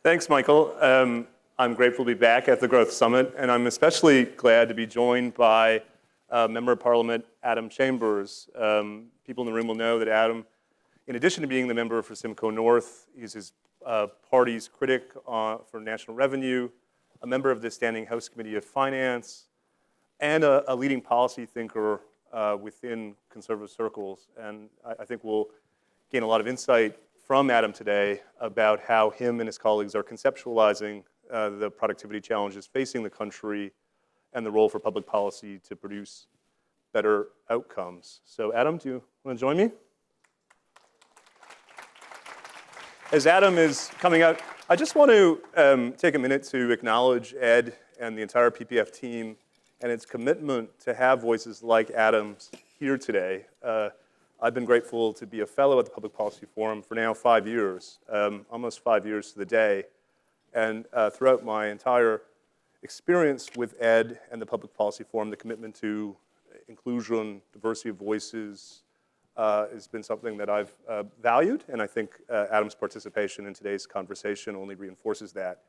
Thanks, Michael. I'm grateful to be back at the Growth Summit, and I'm especially glad to be joined by Member of Parliament Adam Chambers. People in the room will know that Adam, in addition to being the member for Simcoe North, he's his party's critic for national revenue, a member of the Standing House Committee of Finance, and a leading policy thinker within conservative circles. And I think we'll gain a lot of insight from Adam today about how him and his colleagues are conceptualizing the productivity challenges facing the country and the role for public policy to produce better outcomes. So Adam, do you want to join me? As Adam is coming out, I just want to take a minute to acknowledge Ed and the entire PPF team and its commitment to have voices like Adam's here today. I've been grateful to be a fellow at the Public Policy Forum for now 5 years, almost 5 years to the day. And throughout my entire experience with Ed and the Public Policy Forum, the commitment to inclusion, diversity of voices has been something that I've valued. And I think Adam's participation in today's conversation only reinforces that.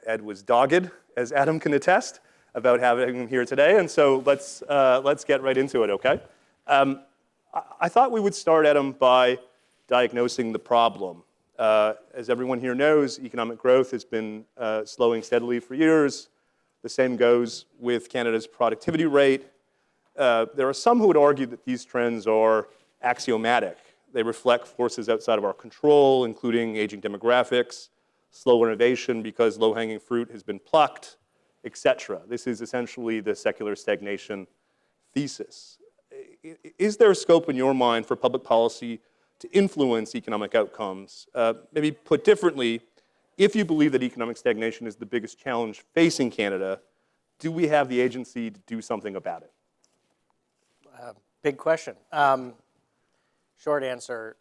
Ed was dogged, as Adam can attest, about having him here today. And so let's get right into it, okay? I thought we would start, Adam, by diagnosing the problem. As everyone here knows, economic growth has been slowing steadily for years. The same goes with Canada's productivity rate. There are some who would argue that these trends are axiomatic. They reflect forces outside of our control, including aging demographics, slow innovation because low-hanging fruit has been plucked, etc. This is essentially the secular stagnation thesis. Is there a scope in your mind for public policy to influence economic outcomes? Maybe put differently, if you believe that economic stagnation is the biggest challenge facing Canada, do we have the agency to do something about it? Big question. Short answer,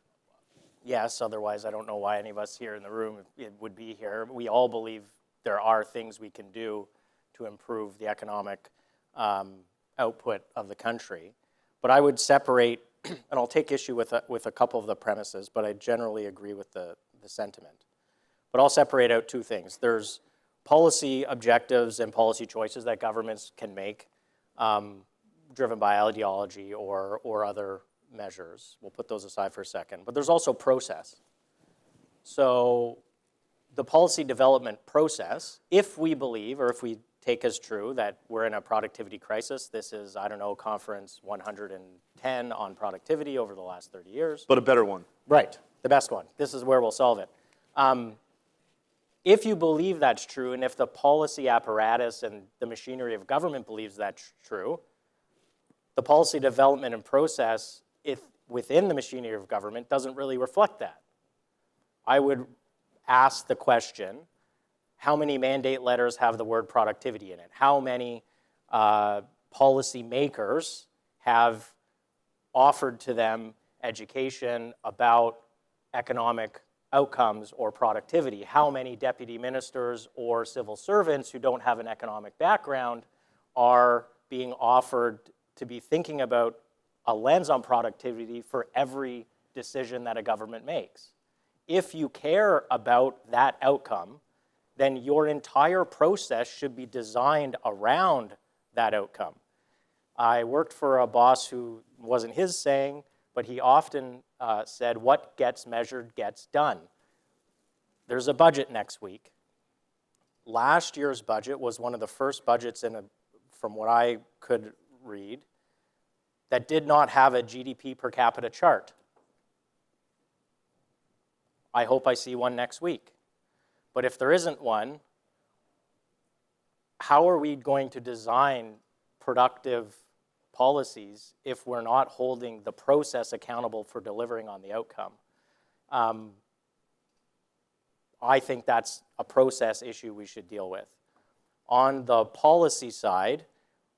yes. Otherwise, I don't know why any of us here in the room would be here. We all believe there are things we can do to improve the economic output of the country. But I would separate, and I'll take issue with a couple of the premises, but I generally agree with the sentiment. But I'll separate out two things. There's policy objectives and policy choices that governments can make, driven by ideology or other measures. We'll put those aside for a second. But there's also process. So the policy development process, if we believe, or if we take as true that we're in a productivity crisis. This is, I don't know, conference 110 on productivity over the last 30 years. But a better one. Right, the best one. This is where we'll solve it. If you believe that's true, and if the policy apparatus and the machinery of government believes that's true, the policy development and process within the machinery of government doesn't really reflect that. I would ask the question, how many mandate letters have the word productivity in it? How many policy makers have offered to them education about economic outcomes or productivity? How many deputy ministers or civil servants who don't have an economic background are being offered to be thinking about a lens on productivity for every decision that a government makes? If you care about that outcome, then your entire process should be designed around that outcome. I worked for a boss who wasn't his saying, but he often said, what gets measured gets done. There's a budget next week. Last year's budget was one of the first budgets from what I could read that did not have a GDP per capita chart. I hope I see one next week. But if there isn't one, how are we going to design productive policies if we're not holding the process accountable for delivering on the outcome? I think that's a process issue we should deal with. On the policy side,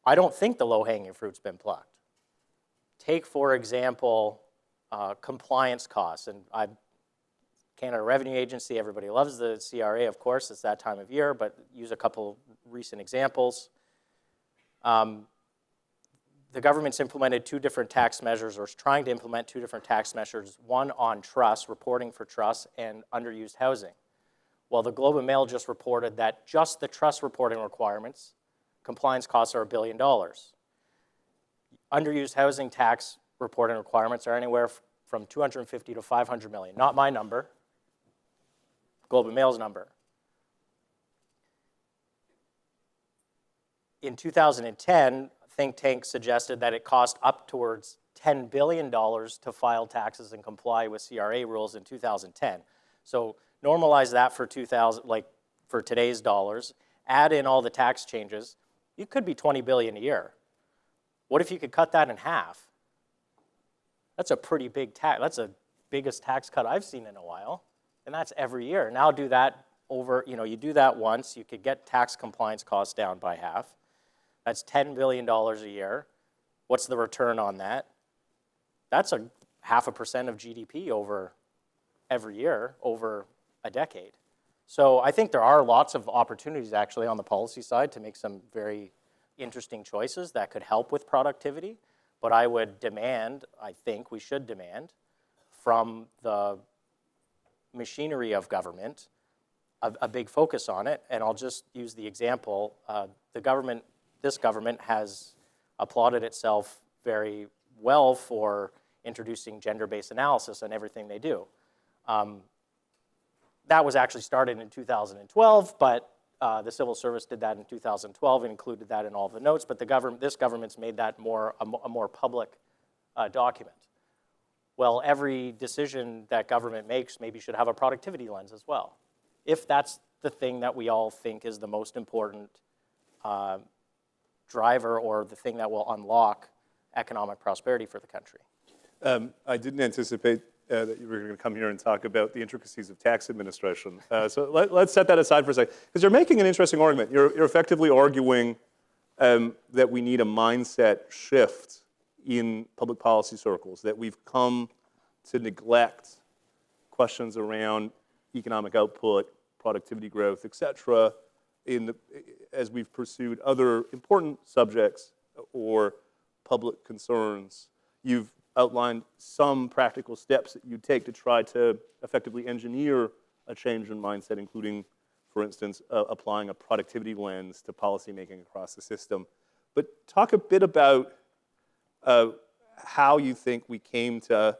I don't think the low-hanging fruit's been plucked. Take, for example, compliance costs. And Canada Revenue Agency, everybody loves the CRA, of course, it's that time of year, but use a couple recent examples. The government's implemented two different tax measures, or is trying to implement two different tax measures, one on trust, reporting for trust, and underused housing. Well, the Globe and Mail just reported that just the trust reporting requirements, compliance costs are $1 billion. Underused housing tax reporting requirements are anywhere from 250 to 500 million. Not my number, Globe and Mail's number. In 2010, think tanks suggested that it cost up towards $10 billion to file taxes and comply with CRA rules in 2010. So normalize that for for today's dollars, add in all the tax changes, you could be 20 billion a year. What if you could cut that in half? That's a pretty big tax. That's the biggest tax cut I've seen in a while, and that's every year. Now do that over, you do that once, you could get tax compliance costs down by half. That's $10 billion a year. What's the return on that? That's a 0.5% of GDP over every year, over a decade. So I think there are lots of opportunities actually on the policy side to make some very interesting choices that could help with productivity. But I would demand, I think we should demand, from the machinery of government a big focus on it. And I'll just use the example, this government has applauded itself very well for introducing gender-based analysis in everything they do. That was actually started in 2012, but the civil service did that in 2012 and included that in all the notes, but this government's made that a more public document. Well, every decision that government makes maybe should have a productivity lens as well, if that's the thing that we all think is the most important driver or the thing that will unlock economic prosperity for the country. I didn't anticipate that you were going to come here and talk about the intricacies of tax administration. So let's set that aside for a second, because you're making an interesting argument. You're effectively arguing that we need a mindset shift in public policy circles, that we've come to neglect questions around economic output, productivity growth, et cetera, as we've pursued other important subjects or public concerns. You've outlined some practical steps that you take to try to effectively engineer a change in mindset, including, for instance, applying a productivity lens to policymaking across the system. But talk a bit about how you think we came to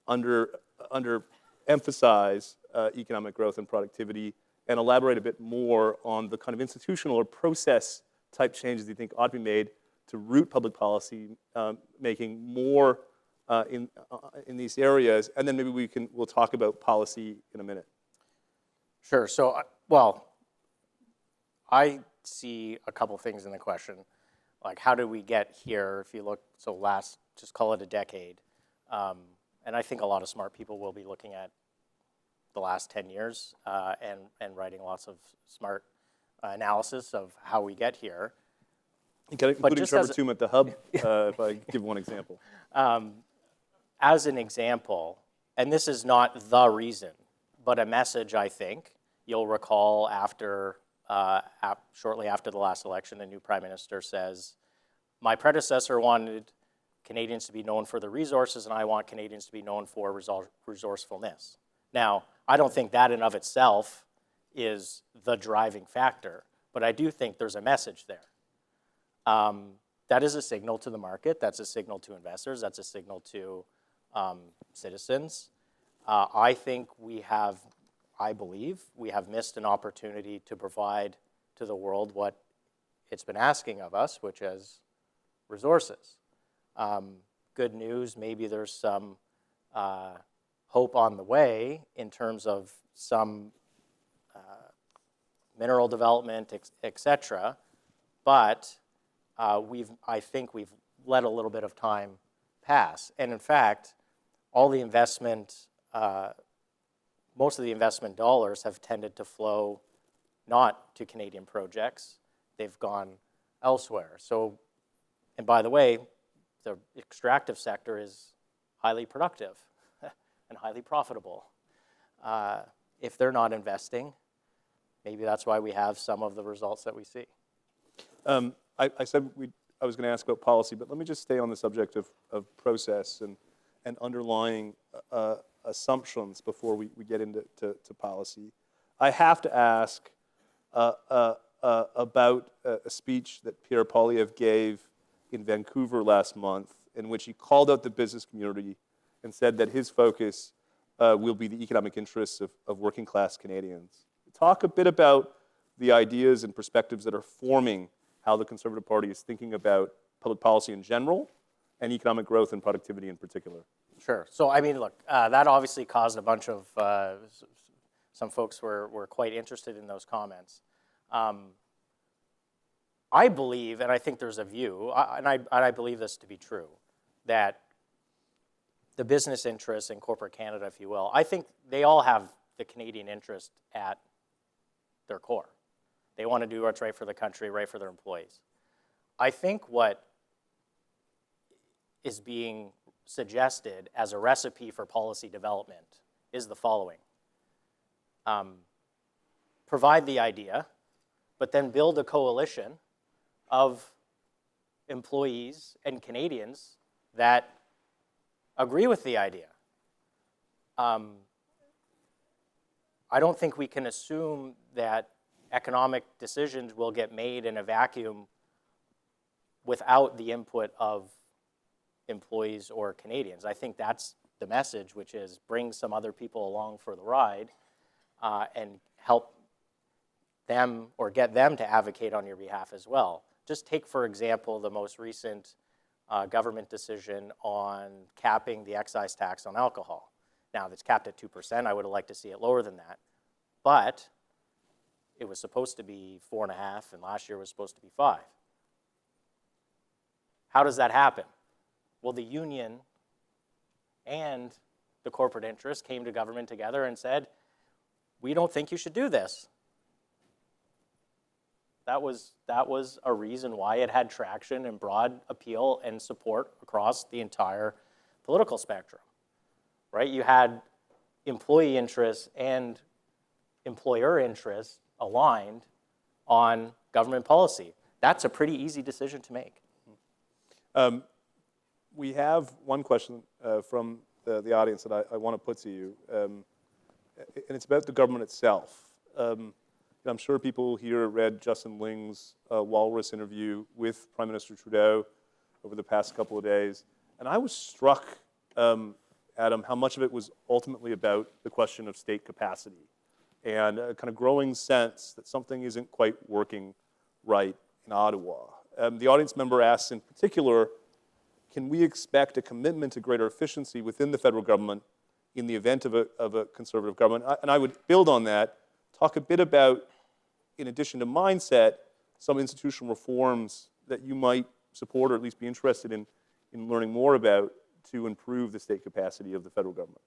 underemphasize economic growth and productivity, and elaborate a bit more on the kind of institutional or process type changes you think ought to be made to root public policy making more in these areas, and then maybe we'll talk about policy in a minute. Sure. So, well, I see a couple things in the question, like how did we get here? If you look, just call it a decade, and I think a lot of smart people will be looking at the last 10 years and writing lots of smart analysis of how we get here. Including Trevor Toome at the Hub, if I give one example. As an example, and this is not the reason, but a message I think you'll recall shortly after the last election, a new prime minister says, my predecessor wanted Canadians to be known for their resources, and I want Canadians to be known for resourcefulness. Now, I don't think that in of itself is the driving factor, but I do think there's a message there. That is a signal to the market, that's a signal to investors, that's a signal to citizens. I believe we have missed an opportunity to provide to the world what it's been asking of us, which is resources. Good news, maybe there's some hope on the way in terms of some mineral development, et cetera, but I think we've let a little bit of time pass. And in fact, most of the investment dollars have tended to flow not to Canadian projects, they've gone elsewhere. So, and by the way, the extractive sector is highly productive and highly profitable. If they're not investing, maybe that's why we have some of the results that we see. I said I was going to ask about policy, but let me just stay on the subject of process and underlying assumptions before we get into policy. I have to ask about a speech that Pierre Poilievre gave in Vancouver last month, in which he called out the business community and said that his focus will be the economic interests of working class Canadians. Talk a bit about the ideas and perspectives that are forming how the Conservative Party is thinking about public policy in general and economic growth and productivity in particular. Sure. So, I mean, look, that obviously caused a bunch of, some folks were quite interested in those comments. I believe, and I think there's a view, and I believe this to be true, that the business interests in corporate Canada, if you will, I think they all have the Canadian interest at their core. They want to do what's right for the country, right for their employees. I think what is being suggested as a recipe for policy development is the following. Provide the idea, but then build a coalition of employees and Canadians that agree with the idea. I don't think we can assume that economic decisions will get made in a vacuum without the input of employees or Canadians. I think that's the message, which is bring some other people along for the ride and help them or get them to advocate on your behalf as well. Just take, for example, the most recent government decision on capping the excise tax on alcohol. Now, it's capped at 2%. I would have liked to see it lower than that. But it was supposed to be 4.5%, and last year was supposed to be 5%. How does that happen? Well, the union and the corporate interest came to government together and said, we don't think you should do this. That was a reason why it had traction and broad appeal and support across the entire political spectrum, right? You had employee interests and employer interests aligned on government policy. That's a pretty easy decision to make. We have one question from the audience that I want to put to you, and it's about the government itself. I'm sure people here read Justin Ling's Walrus interview with Prime Minister Trudeau over the past couple of days, and I was struck, Adam, how much of it was ultimately about the question of state capacity and a kind of growing sense that something isn't quite working right in Ottawa. The audience member asks in particular, can we expect a commitment to greater efficiency within the federal government in the event of a Conservative government? And I would build on that, talk a bit about, in addition to mindset, some institutional reforms that you might support or at least be interested in learning more about to improve the state capacity of the federal government.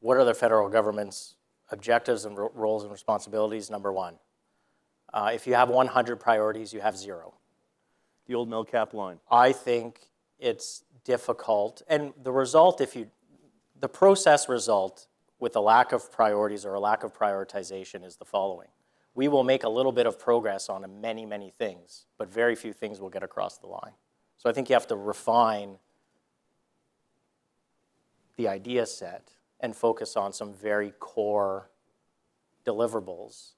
What are the federal government's objectives and roles and responsibilities? Number one, if you have 100 priorities, you have 0. The old Mel Cap line. I think it's difficult, and the result, the process result with a lack of priorities or a lack of prioritization is the following. We will make a little bit of progress on many, many things, but very few things will get across the line. So I think you have to refine the idea set and focus on some very core deliverables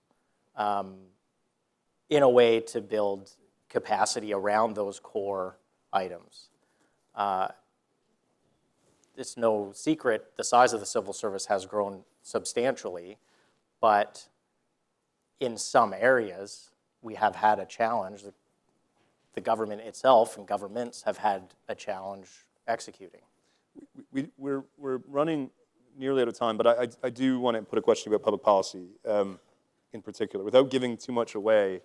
in a way to build capacity around those core items. It's no secret the size of the civil service has grown substantially, but in some areas we have had a challenge. The government itself and governments have had a challenge executing. We're running nearly out of time, but I do want to put a question about public policy in particular. Without giving too much away,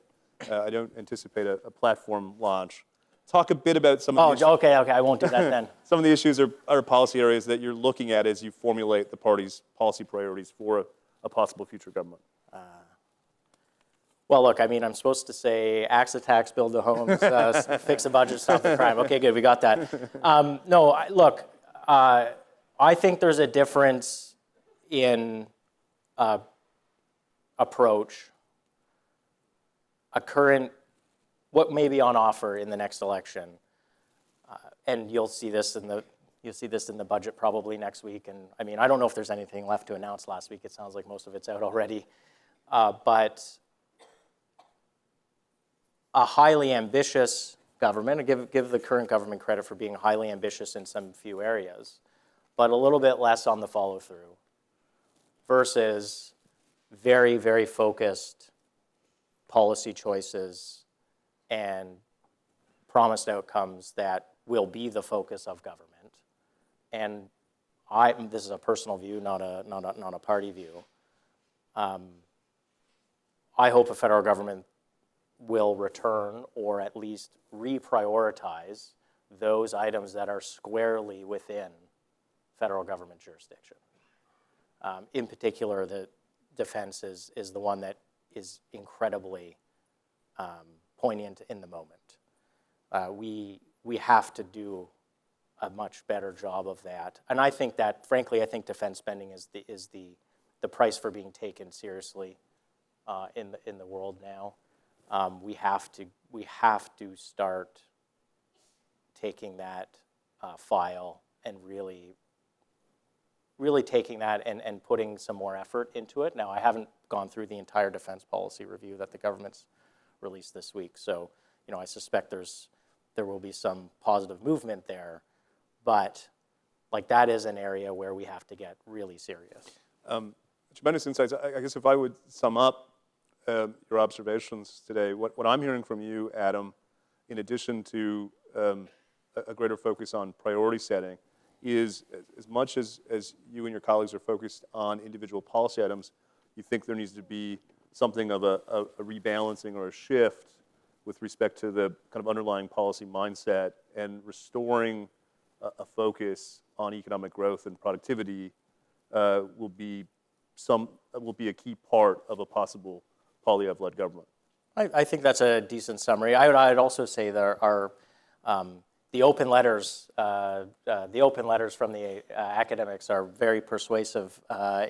I don't anticipate a platform launch. Talk a bit about some of the issues. Okay, I won't do that then. Some of the issues are policy areas that you're looking at as you formulate the party's policy priorities for a possible future government. Well, look, I mean, I'm supposed to say axe the tax, build the homes, fix the budget, stop the crime. Okay, good, we got that. Look, I think there's a difference in approach, what may be on offer in the next election, and you'll see this in the You'll see this in the budget probably next week. And I mean, I don't know if there's anything left to announce last week. It sounds like most of it's out already. But a highly ambitious government, and give the current government credit for being highly ambitious in some few areas, but a little bit less on the follow-through, versus very, very focused policy choices and promised outcomes that will be the focus of government. And this is a personal view, not a party view. I hope a federal government will return or at least reprioritize those items that are squarely within federal government jurisdiction. In particular, the defense is the one that is incredibly poignant in the moment. We have to do a much better job of that. And I think that, frankly, I think defense spending is the price for being taken seriously in the world now. We have to start taking that file and really taking that and putting some more effort into it. Now, I haven't gone through the entire defense policy review that the government's released this week, so I suspect there will be some positive movement there, but that is an area where we have to get really serious. Tremendous insights. I guess if I would sum up your observations today, what I'm hearing from you, Adam, in addition to a greater focus on priority setting, is as much as you and your colleagues are focused on individual policy items, you think there needs to be something of a rebalancing or a shift with respect to the kind of underlying policy mindset and restoring a focus on economic growth and productivity will be a key part of a possible Poilievre-led government. I think that's a decent summary. I'd also say there are the open letters. The open letters from the academics are very persuasive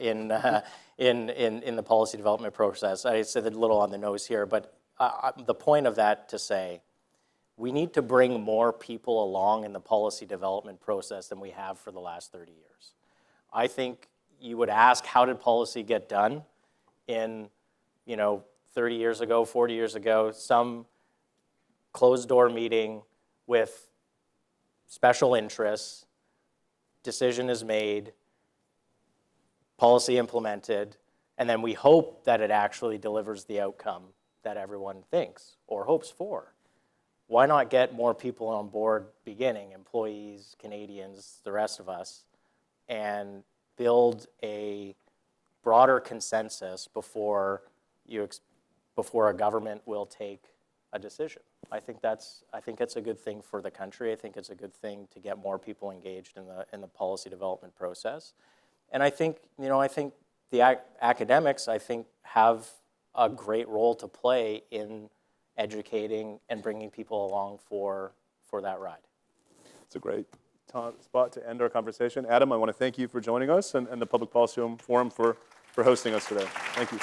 in the policy development process. I said a little on the nose here, but the point of that to say, we need to bring more people along in the policy development process than we have for the last 30 years. I think you would ask, how did policy get done in 30 years ago, 40 years ago, some closed-door meeting with special interests, decision is made, policy implemented, and then we hope that it actually delivers the outcome that everyone thinks or hopes for. Why not get more people on board beginning, employees, Canadians, the rest of us, and build a broader consensus before a government will take a decision? I think it's a good thing for the country. I think it's a good thing to get more people engaged in the policy development process. And I think the academics have a great role to play in educating and bringing people along for that ride. It's a great spot to end our conversation. Adam, I want to thank you for joining us and the Public Policy Forum for hosting us today. Thank you.